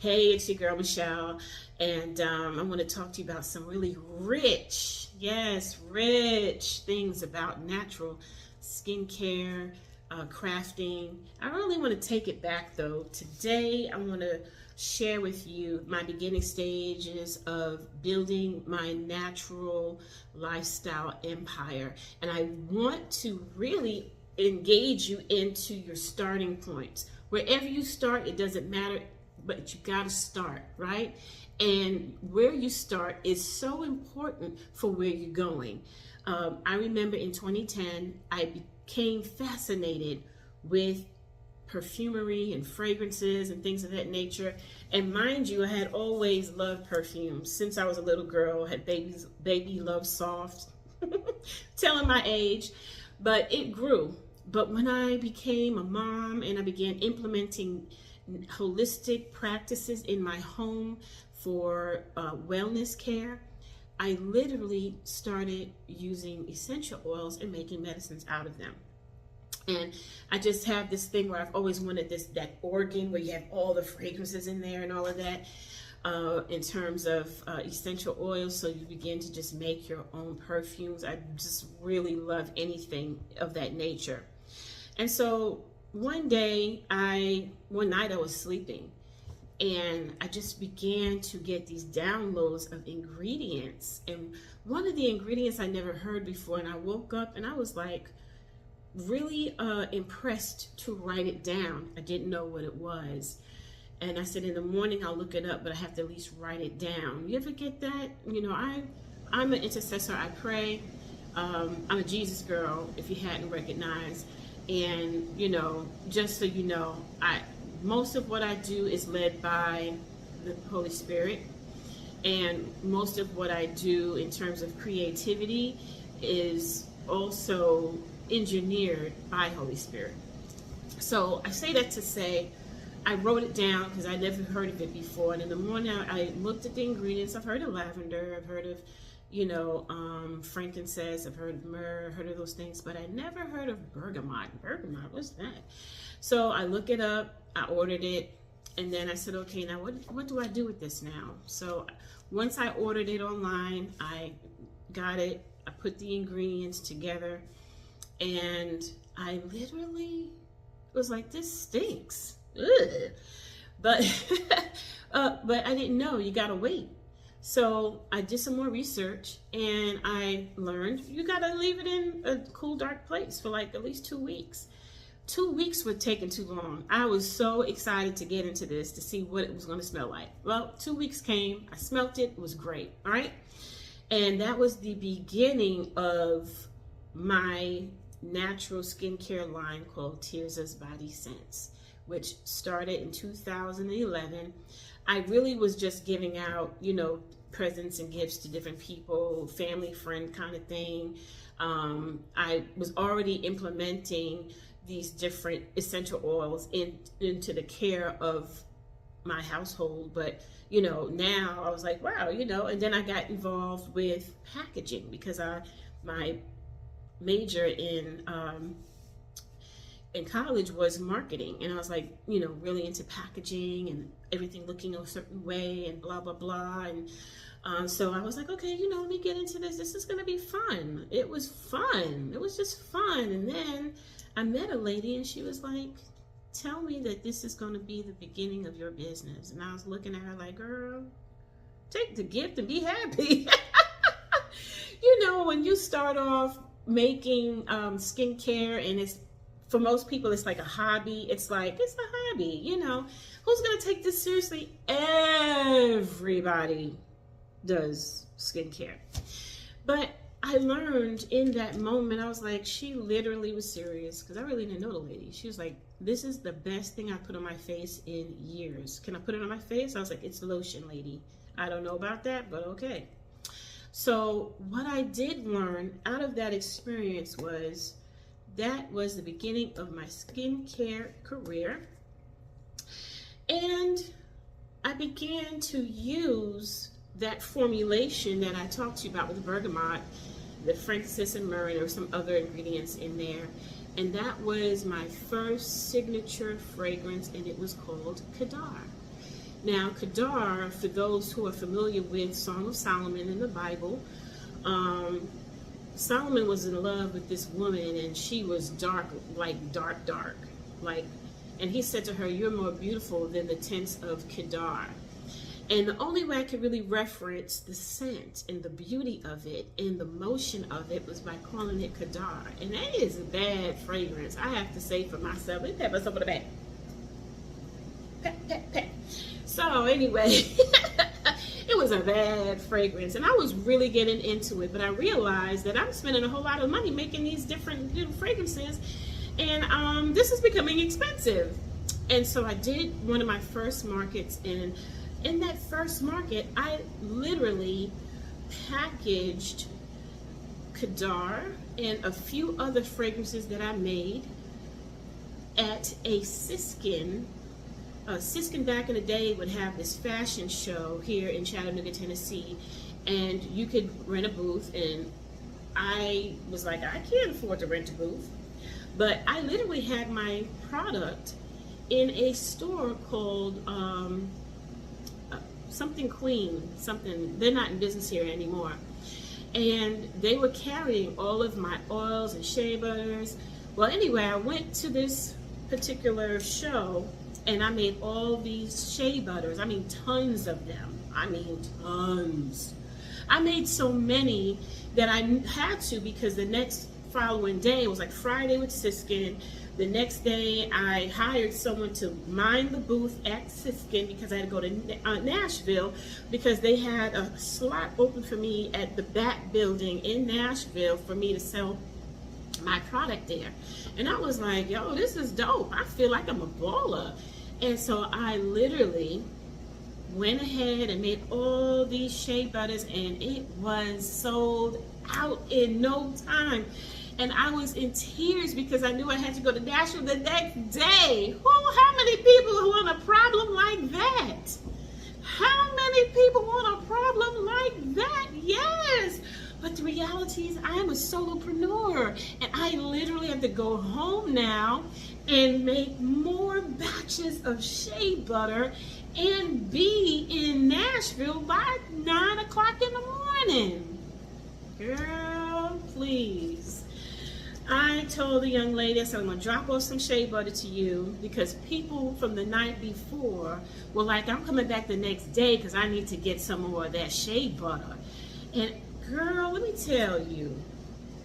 Hey, it's your girl Michelle, and I want to talk to you about some really rich, yes, rich things about natural skincare, crafting. I really want to take it back though. Today, I want to share with you my beginning stages of building my natural lifestyle empire, and I want to really engage you into your starting points. Wherever you start, it doesn't matter, but you got to start, right? And where you start is so important for where you're going. I remember in 2010, I became fascinated with perfumery and fragrances and things of that nature. And mind you, I had always loved perfumes since I was a little girl, had baby love soft, telling my age, but it grew. But when I became a mom and I began implementing holistic practices in my home for wellness care, I literally started using essential oils and making medicines out of them. And I just have this thing where I've always wanted that organ where you have all the fragrances in there and all of that, in terms of essential oils, so you begin to just make your own perfumes. I just really love anything of that nature. And so one night I was sleeping and I just began to get these downloads of ingredients. And one of the ingredients I never heard before, and I woke up and I was like really impressed to write it down. I didn't know what it was. And I said, in the morning I'll look it up, but I have to at least write it down. You ever get that? You know, I'm an intercessor. I pray. I'm a Jesus girl, if you hadn't recognized. And, you know, just so you know, most of what I do is led by the Holy Spirit. And most of what I do in terms of creativity is also engineered by Holy Spirit. So I say that to say, I wrote it down because I never heard of it before. And in the morning, I looked at the ingredients. I've heard of lavender. I've heard of, frankincense. I've heard of myrrh, heard of those things, but I never heard of bergamot. Bergamot, what's that? So I look it up, I ordered it, and then I said, okay, now what do I do with this now? So once I ordered it online, I got it, I put the ingredients together, and I literally was like, this stinks. Ugh. But I didn't know, you gotta wait. So I did some more research and I learned you gotta leave it in a cool, dark place for like at least 2 weeks. 2 weeks would taking too long. I was so excited to get into this to see what it was gonna smell like. Well, 2 weeks came, I smelt it, it was great, all right? And that was the beginning of my natural skincare line called Tears' Body Scents, which started in 2011. I really was just giving out, presents and gifts to different people, family, friend kind of thing. I was already implementing these different essential oils into the care of my household. But, now I was like, wow, and then I got involved with packaging because my major in college was marketing, and I was like, really into packaging and everything looking a certain way and blah, blah, blah. And so I was like, okay, let me get into this. This is going to be fun. It was fun. It was just fun. And then I met a lady and she was like, tell me that this is going to be the beginning of your business. And I was looking at her like, girl, take the gift and be happy. When you start off making skincare, and it's, for most people, it's like a hobby. It's a hobby, Who's going to take this seriously? Everybody does skincare. But I learned in that moment, I was like, she literally was serious, because I really didn't know the lady. She was like, this is the best thing I put on my face in years. Can I put it on my face? I was like, it's lotion, lady. I don't know about that, but okay. So what I did learn out of that experience was that was the beginning of my skincare career. And I began to use that formulation that I talked to you about with the bergamot, the frankincense and myrrh, and there were some other ingredients in there. And that was my first signature fragrance, and it was called Kadar. Now, Kedar, for those who are familiar with Song of Solomon in the Bible, Solomon was in love with this woman, and she was dark, like dark, like, and he said to her, "You're more beautiful than the tents of Kedar." And the only way I could really reference the scent and the beauty of it and the motion of it was by calling it Kedar. And that is a bad fragrance, I have to say for myself. Let me pat myself on the back. Pat, pat, pat. So anyway, it was a bad fragrance, and I was really getting into it, but I realized that I'm spending a whole lot of money making these different little fragrances, and this is becoming expensive. And so I did one of my first markets, and in that first market, I literally packaged Kedar and a few other fragrances that I made at a Siskin. Siskin back in the day would have this fashion show here in Chattanooga, Tennessee, and you could rent a booth, and I was like, I can't afford to rent a booth, but I literally had my product in a store called something Queen, something, they're not in business here anymore, and they were carrying all of my oils and shea butters. Well, anyway, I went to this particular show, and I made all these shea butters. I mean, tons of them. I mean, tons. I made so many that I had to, because the next following day, it was like Friday with Siskin. The next day, I hired someone to mind the booth at Siskin because I had to go to Nashville, because they had a slot open for me at the Bat Building in Nashville for me to sell my product there. And I was like, yo, this is dope. I feel like I'm a baller. And so I literally went ahead and made all these shea butters, and it was sold out in no time. And I was in tears because I knew I had to go to Nashville the next day. How many people want a problem like that? How many people want a problem like that? Yes. But the reality is I am a solopreneur, and I literally have to go home now and make more batches of shea butter and be in Nashville by 9 o'clock in the morning. Girl, please. I told the young lady, I said, I'm going to drop off some shea butter to you, because people from the night before were like, I'm coming back the next day because I need to get some more of that shea butter. And girl, let me tell you,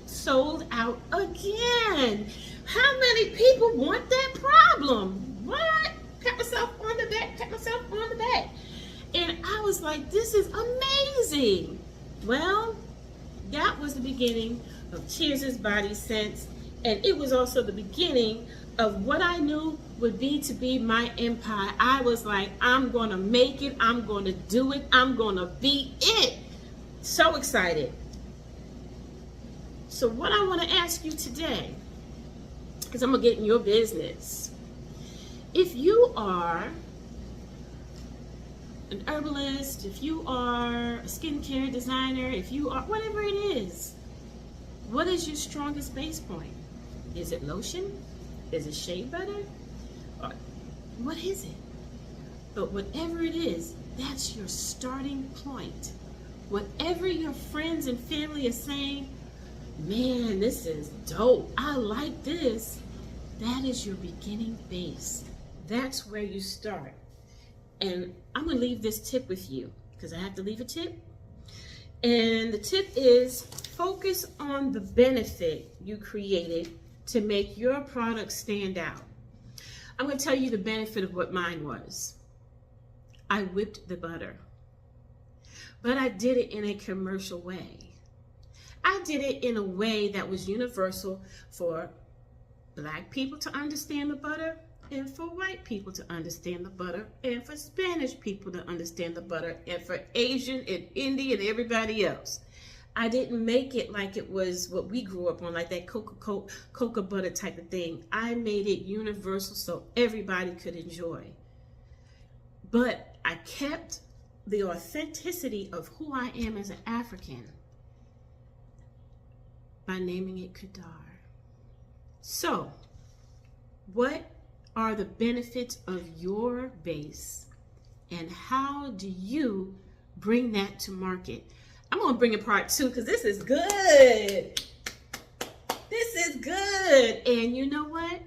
sold out again. How many people want that problem? What? Pat myself on the back, pat myself on the back. And I was like, this is amazing. Well, that was the beginning of Cheers' Body Scents, and it was also the beginning of what I knew would be to be my empire. I was like, I'm going to make it, I'm going to do it, I'm going to be it. So excited. So what I want to ask you today, because I'm going to get in your business. If you are an herbalist, if you are a skincare designer, if you are whatever it is, what is your strongest base point? Is it lotion? Is it shea butter? Or what is it? But whatever it is, that's your starting point. Whatever your friends and family are saying, man, this is dope, I like this, that is your beginning base. That's where you start. And I'm going to leave this tip with you, because I have to leave a tip. And the tip is, focus on the benefit you created to make your product stand out. I'm going to tell you the benefit of what mine was. I whipped the butter, but I did it in a commercial way. I did it in a way that was universal for Black people to understand the butter, and for white people to understand the butter, and for Spanish people to understand the butter, and for Asian and Indian and everybody else. I didn't make it like it was what we grew up on, like that cocoa butter type of thing. I made it universal so everybody could enjoy. But I kept the authenticity of who I am as an African by naming it Kedar. So, what are the benefits of your base And how do you bring that to market? I'm going to bring it part 2 because this is good. This is good. And you know what?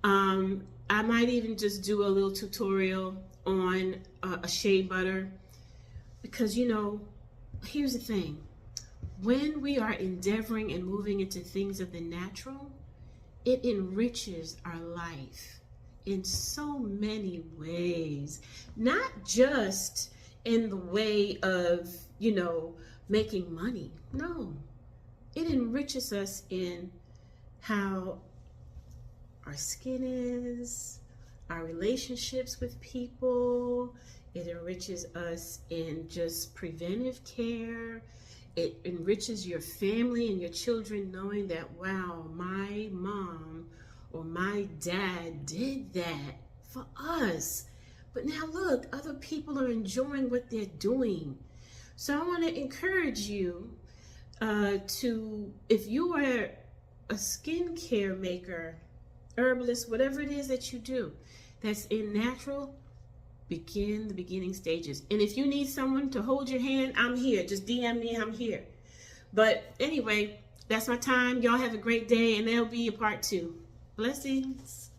I might even just do a little tutorial on a shea butter, because here's the thing. When we are endeavoring and moving into things of the natural, it enriches our life in so many ways. Not just in the way of, making money. No, it enriches us in how our skin is, our relationships with people. It enriches us in just preventive care. It enriches your family and your children knowing that, wow, my mom or my dad did that for us. But now look, other people are enjoying what they're doing. So I want to encourage you to, if you are a skincare maker, herbalist, whatever it is that you do that's in natural, begin the beginning stages. And if you need someone to hold your hand, I'm here. Just DM me, I'm here. But anyway, that's my time. Y'all have a great day, and there'll be a part 2. Blessings.